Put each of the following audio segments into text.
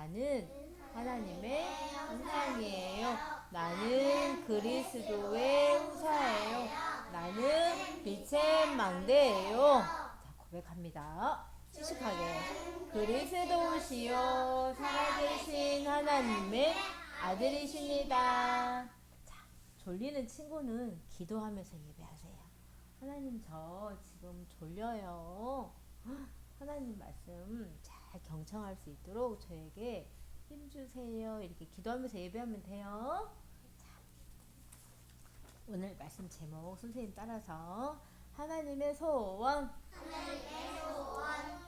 나는 하나님의 형상이에요. 나는 그리스도의 후사예요. 나는 빛의 망대예요. 자, 고백합니다. 씩씩하게. 그리스도시요 살아계신 하나님의 아들이십니다. 자, 졸리는 친구는 기도하면서 예배하세요. 하나님, 저 지금 졸려요. 하나님 말씀 잘 경청할 수 있도록 저에게 힘주세요. 이렇게 기도하면서 예배하면 돼요. 자, 오늘 말씀 제목 선생님 따라서 하나님의 소원,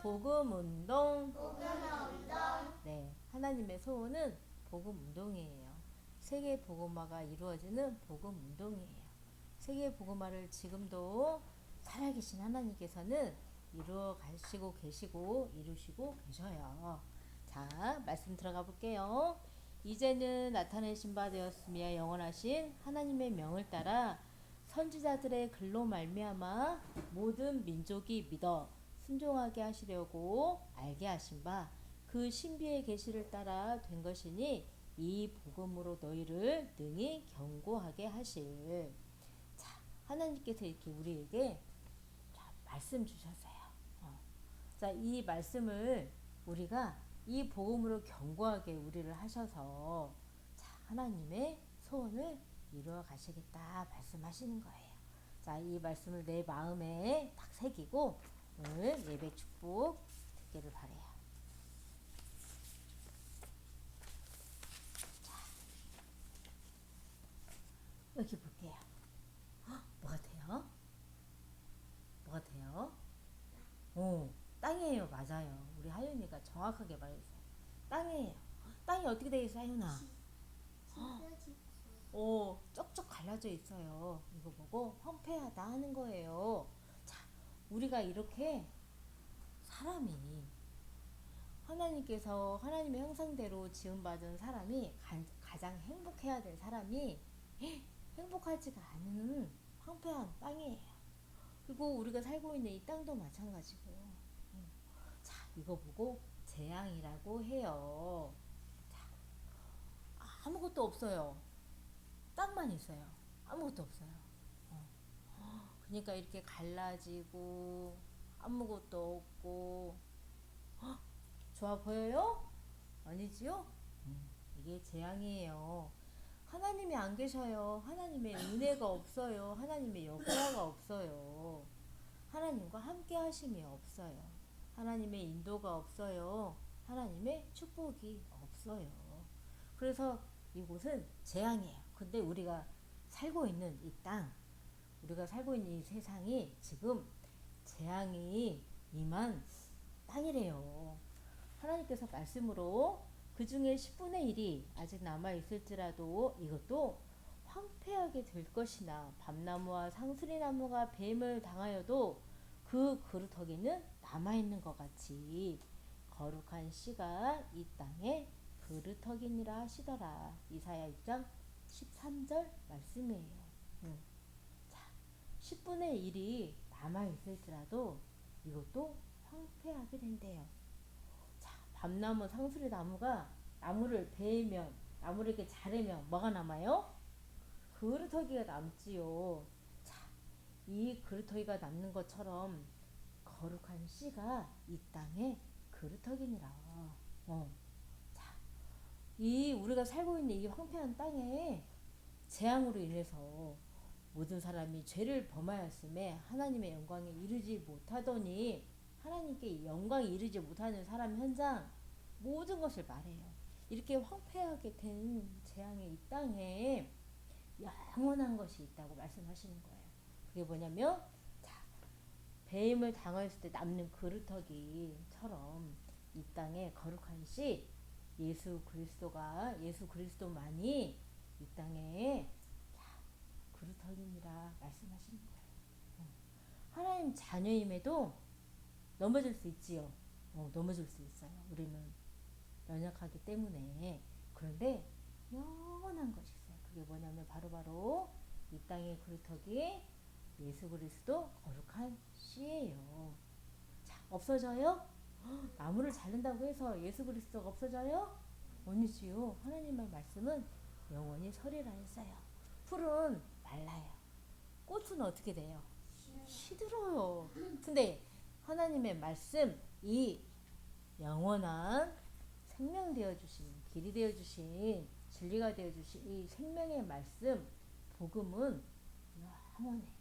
복음운동. 네, 하나님의 소원은 복음운동이에요. 세계 복음화가 이루어지는 복음운동이에요. 세계 복음화를 지금도 살아계신 하나님께서는 이루어 가시고 계시고 이루시고 계셔요. 자, 말씀 들어가 볼게요. 이제는 나타내신 바 되었으며 영원하신 하나님의 명을 따라 선지자들의 글로 말미암아 모든 민족이 믿어 순종하게 하시려고 알게 하신 바 그 신비의 계시를 따라 된 것이니 이 복음으로 너희를 능히 경고하게 하실. 자, 하나님께서 이렇게 우리에게 말씀 주셨어요. 자, 이 말씀을 우리가 이 복음으로 견고하게 우리를 하셔서 자, 하나님의 소원을 이루어 가시겠다 말씀하시는 거예요. 자, 이 말씀을 내 마음에 딱 새기고 오늘 예배 축복 듣기를 바라요. 자, 여기 볼게요. 뭐가 돼요? 뭐가 돼요? 오, 땅이에요. 맞아요. 우리 하윤이가 정확하게 말했어요. 땅이에요. 땅이 어떻게 되어 있어요, 하윤아? 오, 쪽쪽 갈라져 있어요. 이거 보고 황폐하다 하는 거예요. 자, 우리가 이렇게 사람이 하나님께서 하나님의 형상대로 지음받은 사람이 가장 행복해야 될 사람이 행복하지가 않은 황폐한 땅이에요. 그리고 우리가 살고 있는 이 땅도 마찬가지고. 자, 이거 보고 재앙이라고 해요. 자, 아무것도 없어요. 땅만 있어요. 아무것도 없어요. 그러니까 이렇게 갈라지고 아무것도 없고 좋아 보여요? 아니지요? 이게 재앙이에요. 하나님이 안 계셔요. 하나님의 은혜가 없어요. 하나님의 역사가 없어요. 하나님과 함께 하심이 없어요. 하나님의 인도가 없어요. 하나님의 축복이 없어요. 그래서 이곳은 재앙이에요. 근데 우리가 살고 있는 이 땅, 우리가 살고 있는 이 세상이 지금 재앙이 임한 땅이래요. 하나님께서 말씀으로 그 중에 10분의 1이 아직 남아있을지라도 이것도 황폐하게 될 것이나 밤나무와 상수리나무가 뱀을 당하여도 그 그루터기는 남아있는 것 같이 거룩한 씨가 이 땅에 그루터기니라 하시더라. 이사야 6장 13절 말씀이에요. 자, 10분의 1이 남아있을지라도 이것도 황폐하게 된대요. 자, 밤나무, 상수리 나무가 나무를 베면, 나무를 이렇게 자르면 뭐가 남아요? 그루터기가 남지요. 자, 이 그루터기가 남는 것처럼 거룩한 씨가 이 땅에 그루터기니라. 자, 이 우리가 살고 있는 이 황폐한 땅에 재앙으로 인해서 모든 사람이 죄를 범하였음에 하나님의 영광에 이르지 못하더니 하나님께 영광에 이르지 못하는 사람 현장 모든 것을 말해요. 이렇게 황폐하게 된 재앙의 이 땅에 영원한 것이 있다고 말씀하시는 거예요. 그게 뭐냐면 자, 배임을 당했을 때 남는 그루터기처럼 이 땅에 거룩한 씨 예수 그리스도만이 이 땅에 그루터기니라 말씀하시는 거예요. 하나님 자녀임에도 넘어질 수 있지요. 넘어질 수 있어요. 우리는 연약하기 때문에. 그런데 영원한 것이 있어요. 그게 뭐냐면 바로 이 땅의 그루터기 예수 그리스도 거룩한 씨예요. 자, 없어져요? 나무를 자른다고 해서 예수 그리스도가 없어져요? 아니지요. 하나님의 말씀은 영원히 서리라 했어요. 풀은 말라요. 꽃은 어떻게 돼요? 시들어요. 근데 하나님의 말씀, 이 영원한 생명 되어주신, 길이 되어주신, 진리가 되어주신 이 생명의 말씀, 복음은 영원해요.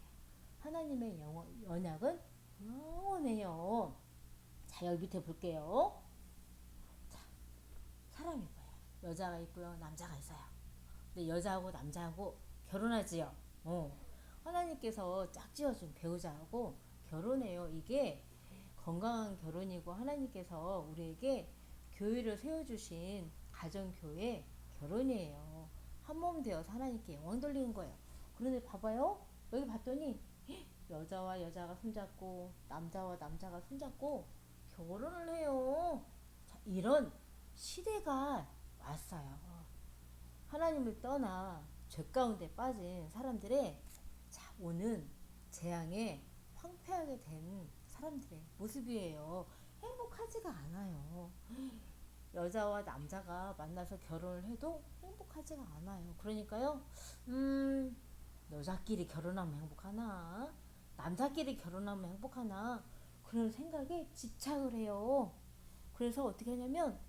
하나님의 언약은 영원해요. 자, 여기 밑에 볼게요. 자, 사람이 뭐예요? 여자가 있고요, 남자가 있어요. 근데 여자하고 남자하고 결혼하지요. 하나님께서 짝지어준 배우자하고 결혼해요. 이게 건강한 결혼이고 하나님께서 우리에게 교회를 세워주신 가정교회 결혼이에요. 한 몸 되어서 하나님께 영광 돌리는 거예요. 그런데 봐봐요. 여기 봤더니 여자와 여자가 손잡고 남자와 남자가 손잡고 결혼을 해요. 자, 이런 시대가 왔어요. 하나님을 떠나 죄 가운데 빠진 사람들의 자, 오는 재앙에 황폐하게 된 사람들의 모습이에요. 행복하지가 않아요. 여자와 남자가 만나서 결혼을 해도 행복하지가 않아요. 그러니까요, 여자끼리 결혼하면 행복하나? 남자끼리 결혼하면 행복하나? 그런 생각에 집착을 해요. 그래서 어떻게 하냐면,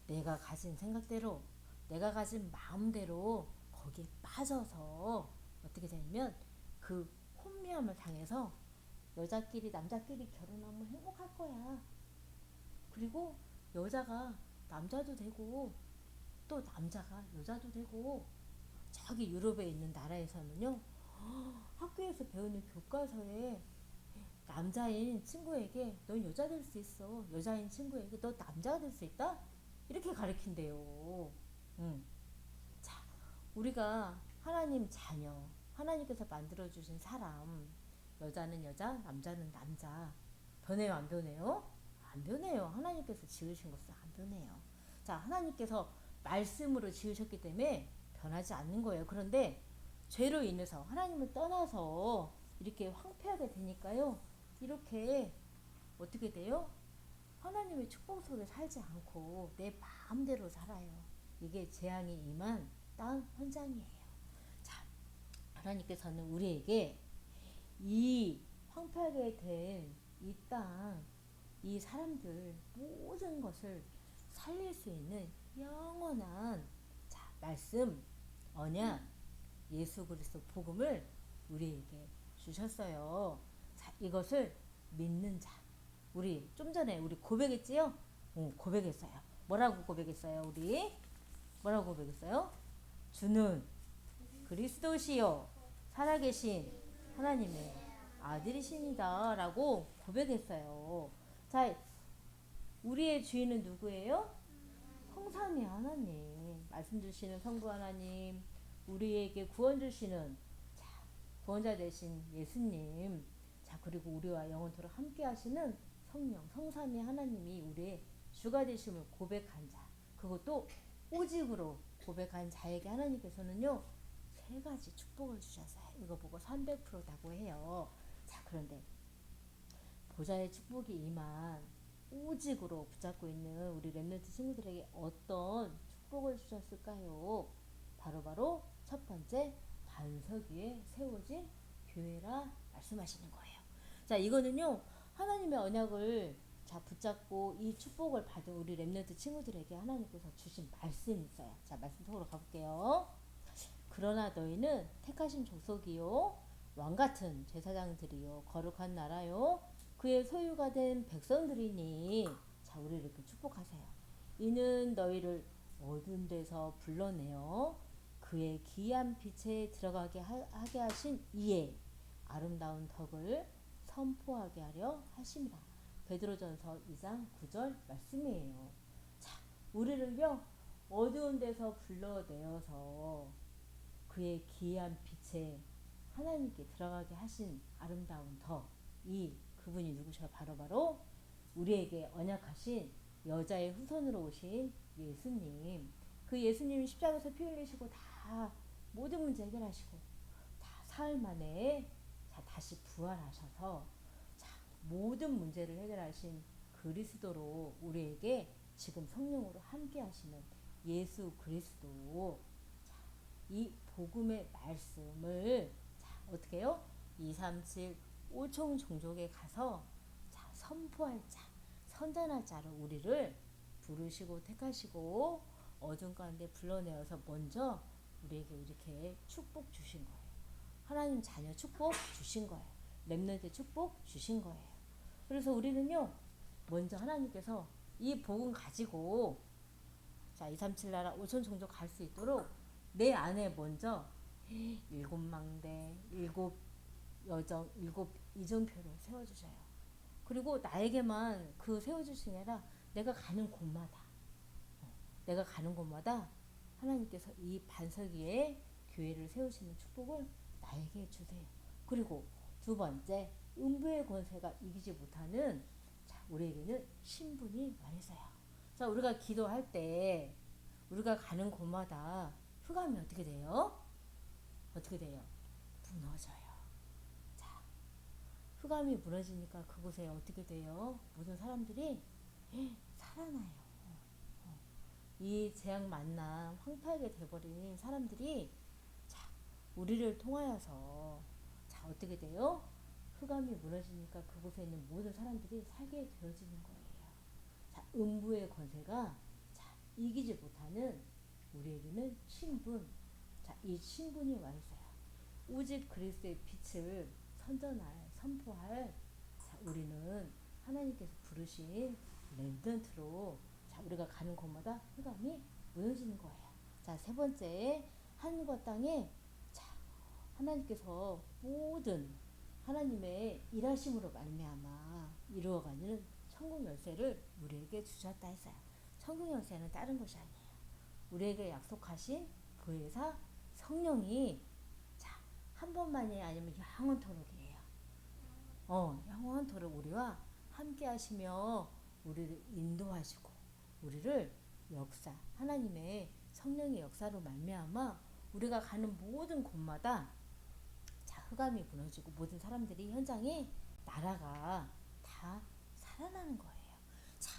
내가 가진 생각대로, 내가 가진 마음대로 거기에 빠져서 어떻게 되냐면, 그 혼미함을 당해서 여자끼리 남자끼리 결혼하면 행복할 거야. 그리고 여자가 남자도 되고 또 남자가 여자도 되고 저기 유럽에 있는 나라에서는요 학교에서 배우는 교과서에 남자인 친구에게 넌 여자 될 수 있어, 여자인 친구에게 너 남자가 될 수 있다, 이렇게 가르친대요. 자, 우리가 하나님 자녀, 하나님께서 만들어주신 사람, 여자는 여자, 남자는 남자. 변해요, 안 변해요? 안 변해요. 하나님께서 지으신 것은 안 변해요. 자, 하나님께서 말씀으로 지으셨기 때문에 변하지 않는 거예요. 그런데 죄로 인해서 하나님을 떠나서 이렇게 황폐하게 되니까요. 이렇게 어떻게 돼요? 하나님의 축복 속에 살지 않고 내 마음대로 살아요. 이게 재앙이 임한 땅 현장이에요. 자, 하나님께서는 우리에게 이 황폐하게 된 이 땅, 이 사람들 모든 것을 살릴 수 있는 영원한 자, 말씀, 언약, 예수 그리스도 복음을 우리에게 주셨어요. 자, 이것을 믿는 자. 우리 좀 전에 우리 고백했지요? 고백했어요. 뭐라고 고백했어요? 우리 뭐라고 고백했어요? 주는 그리스도시요 살아계신 하나님의 아들이십니다 라고 고백했어요. 자, 우리의 주인은 누구예요? 성삼위 하나님, 말씀 주시는 성부 하나님, 우리에게 구원 주시는 자, 구원자 되신 예수님, 자, 그리고 우리와 영원토록 함께 하시는 성령, 성삼위 하나님이 우리의 주가 되심을 고백한 자, 그것도 오직으로 고백한 자에게 하나님께서는요 세 가지 축복을 주셨어요. 이거 보고 300%다고 해요. 자, 그런데 보좌의 축복이 임한 오직으로 붙잡고 있는 우리 렘넌트 친구들에게 어떤 축복을 주셨을까요? 바로 첫 번째, 반석 위에 세워진 교회라 말씀하시는 거예요. 자, 이거는요 하나님의 언약을 자 붙잡고 이 축복을 받은 우리 렘넌트 친구들에게 하나님께서 주신 말씀이 있어요. 자, 말씀 속으로 가볼게요. 그러나 너희는 택하신 족속이요 왕같은 제사장들이요 거룩한 나라요 그의 소유가 된 백성들이니. 자, 우리를 이렇게 축복하세요. 이는 너희를 어두운 데서 불러내어 그의 기이한 빛에 들어가게 하게 하신 이의 아름다운 덕을 선포하게 하려 하심이라. 베드로전서 2장 9절 말씀이에요. 자, 우리를요 어두운 데서 불러내어서 그의 기이한 빛에 하나님께 들어가게 하신 아름다운 덕, 이 그분이 누구셔? 바로 우리에게 언약하신 여자의 후손으로 오신 예수님. 그 예수님이 십자가에서 피 흘리시고 다 모든 문제 해결하시고 다 사흘 만에 자, 다시 부활하셔서 자, 모든 문제를 해결하신 그리스도로 우리에게 지금 성령으로 함께 하시는 예수 그리스도. 자, 이 복음의 말씀을 자, 어떻게 해요? 2, 3, 7, 5총 종족에 가서 자, 선포할 자, 선전할 자로 우리를 부르시고 택하시고 어둠 가운데 불러내어서 먼저 우리에게 이렇게 축복 주신 거예요. 하나님 자녀 축복 주신 거예요. 렘넌트 축복 주신 거예요. 그래서 우리는요, 먼저 하나님께서 이 복음 가지고 자, 237 나라 5천 종족 갈 수 있도록 내 안에 먼저 일곱 망대, 일곱 여정, 일곱 이정표를 세워주셔요. 그리고 나에게만 그 세워주신 게 아니라 내가 가는 곳마다 내가 가는 곳마다 하나님께서 이 반석 위에 교회를 세우시는 축복을 나에게 주세요. 그리고 두 번째, 음부의 권세가 이기지 못하는 자, 우리에게는 신분이 말해서요. 자, 우리가 기도할 때 우리가 가는 곳마다 흑암이 어떻게 돼요? 어떻게 돼요? 무너져요. 자, 흑암이 무너지니까 그곳에 어떻게 돼요? 모든 사람들이 살아나요. 이 재앙 만남 황폐하게 돼버린 사람들이 자, 우리를 통하여서 자, 어떻게 돼요? 흑암이 무너지니까 그곳에 있는 모든 사람들이 살게 되어지는 거예요. 자, 음부의 권세가 자, 이기지 못하는 우리에게는 신분. 자, 이 신분이 와 있어요. 오직 그리스도의 빛을 선전할, 선포할 자, 우리는 하나님께서 부르신 렘넌트로 자, 우리가 가는 곳마다 흑암이 무너지는 거예요. 자, 세 번째, 하늘과 땅에 자, 하나님께서 모든 하나님의 일하심으로 말미암아 이루어가는 천국 열쇠를 우리에게 주셨다 했어요. 천국 열쇠는 다른 것이 아니에요. 우리에게 약속하신 보혜사 성령이 자, 한 번만이 아니면 영원토록이에요. 영원토록 우리와 함께 하시며 우리를 인도하시고 우리를 역사, 하나님의 성령의 역사로 말미암아 우리가 가는 모든 곳마다 자, 흑암이 무너지고 모든 사람들이 현장에 나라가 다 살아나는 거예요. 자,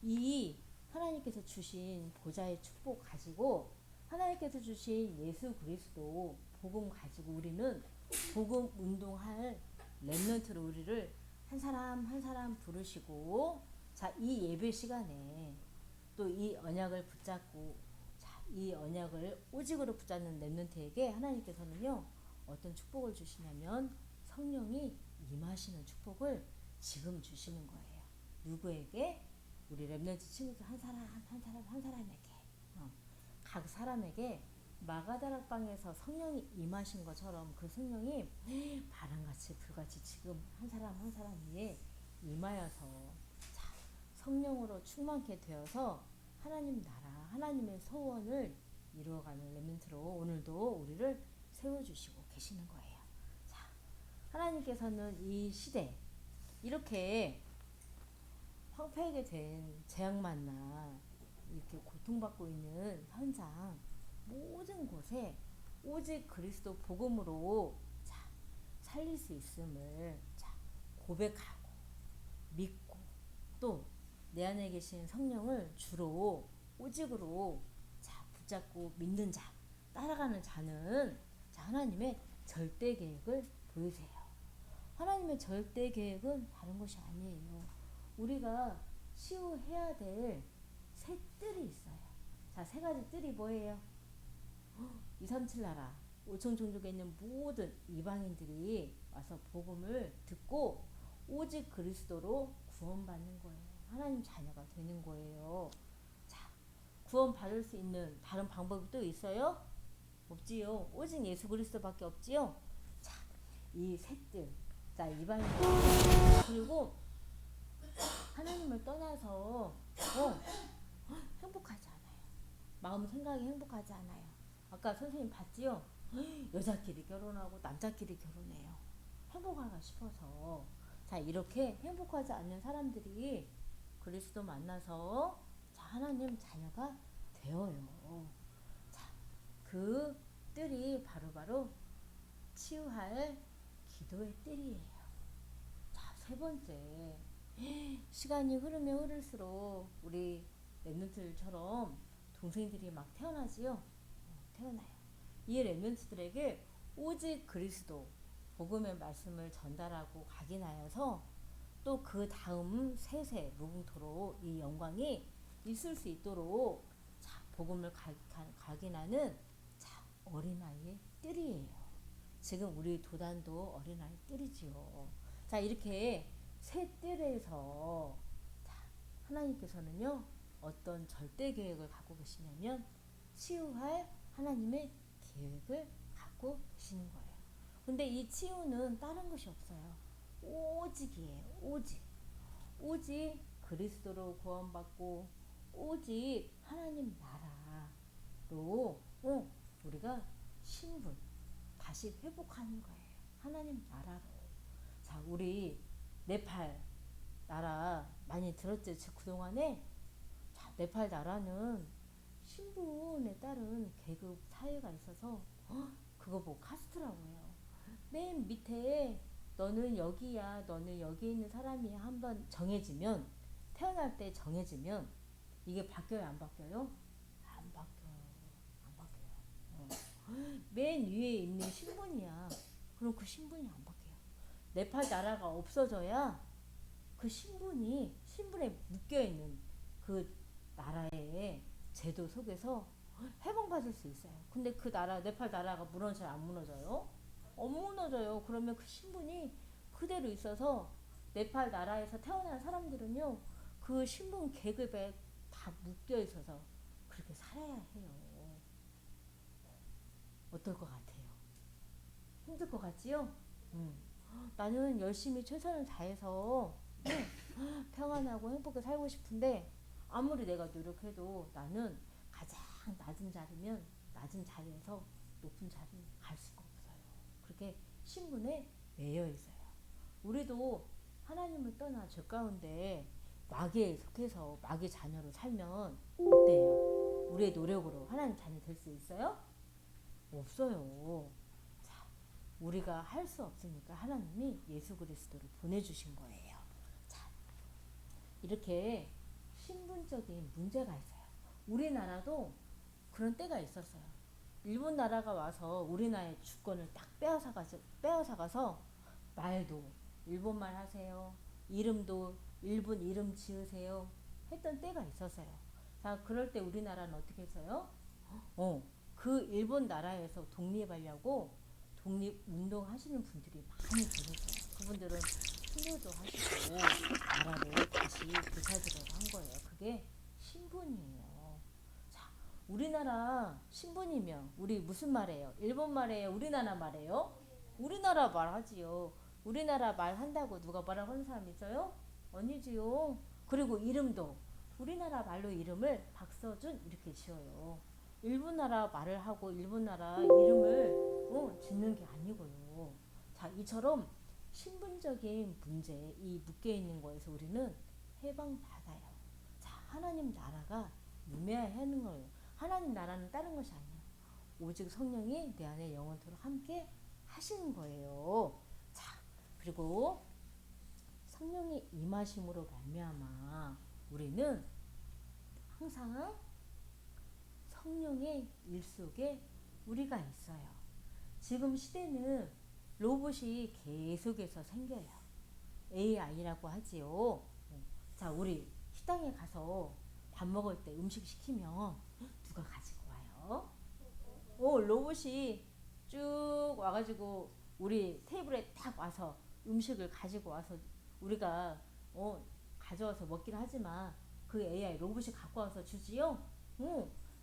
이 하나님께서 주신 보좌의 축복 가지고 하나님께서 주신 예수 그리스도 복음 가지고 우리는 복음 운동할 렘넌트로 우리를 한 사람 한 사람 부르시고 자, 이 예배 시간에 또 이 언약을 붙잡고 자, 이 언약을 오직으로 붙잡는 렘넌트에게 하나님께서는요 어떤 축복을 주시냐면 성령이 임하시는 축복을 지금 주시는 거예요. 누구에게? 우리 렘넌트 친구들 한 사람 한 사람 한 사람에게 각 사람에게 마가다락방에서 성령이 임하신 것처럼 그 성령이 바람같이 불같이 지금 한 사람 한 사람 위에 임하여서 자, 성령으로 충만케 되어서 하나님 나라 하나님의 소원을 이루어가는 렘넌트로 오늘도 우리를 세워주시고 계시는 거예요. 자, 하나님께서는 이 시대 이렇게 황폐하게 된 재앙 만나 이렇게 고통받고 있는 현장 모든 곳에 오직 그리스도 복음으로 자, 살릴 수 있음을 자, 고백하고 믿고 또 내 안에 계신 성령을 주로 오직으로 자, 붙잡고 믿는 자 따라가는 자는 자, 하나님의 절대 계획을 보이세요. 하나님의 절대 계획은 다른 것이 아니에요. 우리가 치유해야 될 새 뜰이 있어요. 자, 세 가지 뜰이 뭐예요? 237 나라 5천 종족에 있는 모든 이방인들이 와서 복음을 듣고 오직 그리스도로 구원받는 거예요. 하나님 자녀가 되는 거예요. 자, 구원받을 수 있는 다른 방법이 또 있어요? 없지요. 오직 예수 그리스도밖에 없지요. 자, 이 셋들 자, 이방인들 그리고 하나님을 떠나서 행복하지 않아요. 마음 생각이 행복하지 않아요. 아까 선생님 봤지요? 여자끼리 결혼하고 남자끼리 결혼해요. 행복하가 싶어서. 자, 이렇게 행복하지 않는 사람들이 그리스도 만나서 자, 하나님 자녀가 되어요. 자, 그 뜰이 바로바로 치유할 기도의 뜰이에요. 자, 세 번째, 시간이 흐르면 흐를수록 우리 렘넌트들처럼 동생들이 막 태어나지요. 태어나요. 이 렘넌트들에게 오직 그리스도 복음의 말씀을 전달하고 각인하여서 또 그 다음 세세 무궁토록 이 영광이 있을 수 있도록 자, 복음을 각인하는 자, 어린아이의 뜰이에요. 지금 우리 도단도 어린아이 뜰이지요. 자, 이렇게 새 뜰에서 자, 하나님께서는요 어떤 절대 계획을 갖고 계시냐면 치유할 하나님의 계획을 갖고 계시는 거예요. 근데 이 치유는 다른 것이 없어요. 오직이에요. 오직 그리스도로 구원받고 오직 하나님 나라로 우리가 신분 다시 회복하는 거예요. 하나님 나라로. 자, 우리 네팔 나라 많이 들었죠? 그동안에. 자, 네팔 나라는 신분에 따른 계급 사회가 있어서 그거 뭐 카스트라고 해요. 맨 밑에 너는 여기야, 너는 여기 있는 사람이야 한번 정해지면, 태어날 때 정해지면 이게 바뀌어요, 안 바뀌어요? 안 바뀌어요. 안 바뀌어요. 맨 위에 있는 신분이야. 그럼 그 신분이 안 바뀌어요. 네팔 나라가 없어져야 그 신분에 묶여있는 그 나라의 제도 속에서 해방받을 수 있어요. 근데 그 나라, 네팔 나라가 무너져요, 안 무너져요? 안 무너져요. 그러면 그 신분이 그대로 있어서 네팔 나라에서 태어난 사람들은요, 그 신분 계급에 다 묶여 있어서 그렇게 살아야 해요. 어떨 것 같아요? 힘들 것 같지요? 나는 열심히 최선을 다해서 평안하고 행복하게 살고 싶은데 아무리 내가 노력해도 나는 가장 낮은 자리에서 높은 자리에 갈 수가 없어요. 그렇게 신분에 매여 있어요. 우리도 하나님을 떠나 죄 가운데 마귀에 속해서 마귀 자녀로 살면 어때요? 우리의 노력으로 하나님 자녀 될 수 있어요? 없어요. 자, 우리가 할 수 없으니까 하나님이 예수 그리스도를 보내주신 거예요. 자, 이렇게 신분적인 문제가 있어요. 우리나라도 그런 때가 있었어요. 일본 나라가 와서 우리나라의 주권을 딱 빼앗아가서 말도 일본말 하세요. 이름도 일본 이름 지으세요. 했던 때가 있었어요. 자, 그럴 때 우리나라는 어떻게 했어요? 그 일본 나라에서 독립하려고 독립운동 하시는 분들이 많이 계셨어요. 그분들은 순교도 하시고 나라를 다시 되찾으려고 한 거예요. 그게 신분이에요. 자, 우리나라 신분이면 우리 무슨 말이에요? 일본 말이에요? 우리나라 말이에요? 우리나라 말 하지요. 우리나라 말 한다고 누가 뭐라고 하는 사람 있어요? 아니지요. 그리고 이름도 우리나라 말로 이름을 박서준 이렇게 지어요. 일본 나라 말을 하고 일본 나라 이름을 짓는 게 아니고요. 자, 이처럼 신분적인 문제, 이 묶여있는 거에서 우리는 해방받아요. 자, 하나님 나라가 임해야 하는 거예요. 하나님 나라는 다른 것이 아니에요. 오직 성령이 내 안에 영원토록 함께 하시는 거예요. 자, 그리고 성령이 임하심으로 말미암아 우리는 항상 성령의 일 속에 우리가 있어요. 지금 시대는 로봇이 계속해서 생겨요. AI라고 하지요. 자, 우리 식당에 가서 밥 먹을 때 음식 시키면 누가 가지고 와요? 로봇이 쭉 와가지고 우리 테이블에 딱 와서 음식을 가지고 와서 우리가 가져와서 먹기는 하지만 그 AI 로봇이 갖고 와서 주지요.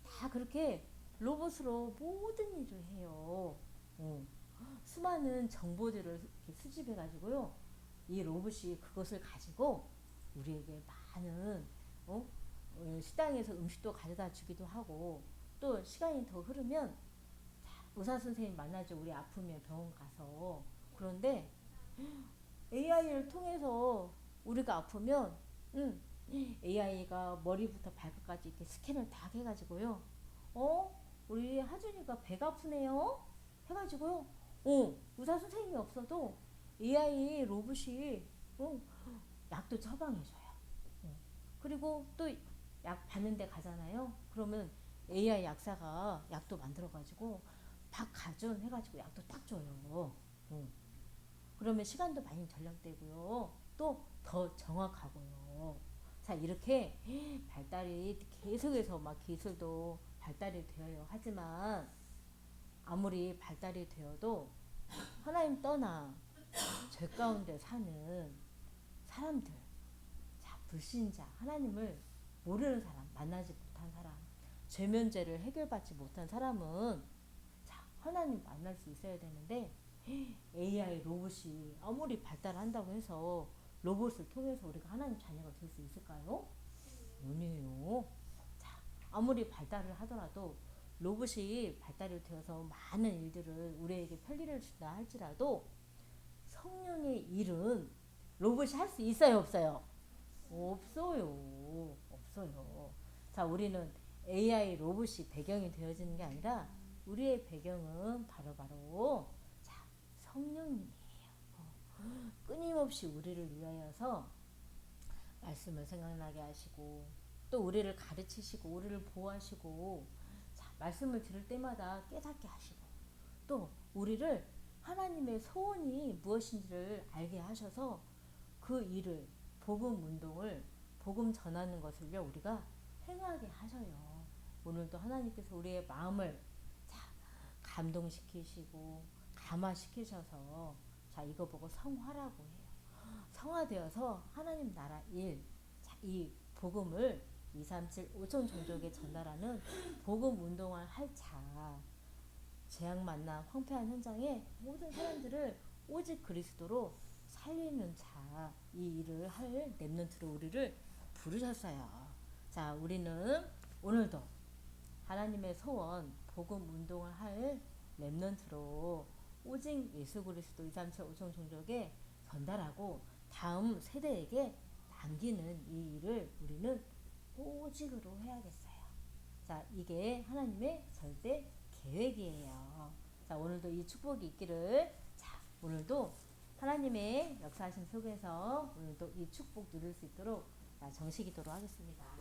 다 그렇게 로봇으로 모든 일을 해요. 수많은 정보들을 이렇게 수집해 가지고요, 이 로봇이 그것을 가지고 우리에게 많은 식당에서 음식도 가져다 주기도 하고, 또 시간이 더 흐르면 의사 선생님 만나죠. 우리 아프면 병원 가서. 그런데 AI를 통해서 우리가 아프면 AI가 머리부터 발끝까지 이렇게 스캔을 다 해가지고요. 우리 하준이가 배가 아프네요. 해가지고요. 의사 선생님이 없어도 AI 로봇이 약도 처방해줘요. 그리고 또 약 받는 데 가잖아요. 그러면 AI 약사가 약도 만들어가지고 박가준 해가지고 약도 딱 줘요. 그러면 시간도 많이 절약되고요. 또 더 정확하고요. 자, 이렇게 발달이 계속해서 막 기술도 발달이 되어요. 하지만 아무리 발달이 되어도 하나님 떠나 죄 가운데 사는 사람들, 자, 불신자, 하나님을 모르는 사람, 만나지 못한 사람, 죄면죄를 해결받지 못한 사람은 자, 하나님 만날 수 있어야 되는데 AI 로봇이 아무리 발달한다고 해서 로봇을 통해서 우리가 하나님 자녀가 될 수 있을까요? 아니에요. 자, 아무리 발달을 하더라도 로봇이 발달이 되어서 많은 일들을 우리에게 편리를 준다 할지라도 성령의 일은 로봇이 할 수 있어요, 없어요? 없어요. 없어요. 자, 우리는 AI 로봇이 배경이 되어지는 게 아니라 우리의 배경은 바로바로 자, 성령님이에요. 끊임없이 우리를 위하여서 말씀을 생각나게 하시고 또 우리를 가르치시고 우리를 보호하시고 자, 말씀을 들을 때마다 깨닫게 하시고 또 우리를 하나님의 소원이 무엇인지를 알게 하셔서 그 일을 복음 운동을 복음 전하는 것을요 우리가 행하게 하셔요. 오늘도 하나님께서 우리의 마음을 자, 감동시키시고 감화시키셔서 자, 이거 보고 성화라고 해요. 성화되어서 하나님 나라 일, 자, 이 복음을 237 5천 종족에 전달하는 복음 운동을 할 자, 재앙 만나 황폐한 현장에 모든 사람들을 오직 그리스도로 살리는 자, 이 일을 할 렘넌트로 우리를 부르셨어요. 자, 우리는 오늘도 하나님의 소원 복음 운동을 할 렘넌트로 오직 예수 그리스도 237 5천 종족에 전달하고 다음 세대에게 남기는 이 일을 우리는 오직으로 해야겠어요. 자, 이게 하나님의 절대 계획이에요. 자, 오늘도 이 축복이 있기를. 자, 오늘도 하나님의 역사하심 속에서 오늘도 이 축복 누릴 수 있도록 정식이도록 하겠습니다.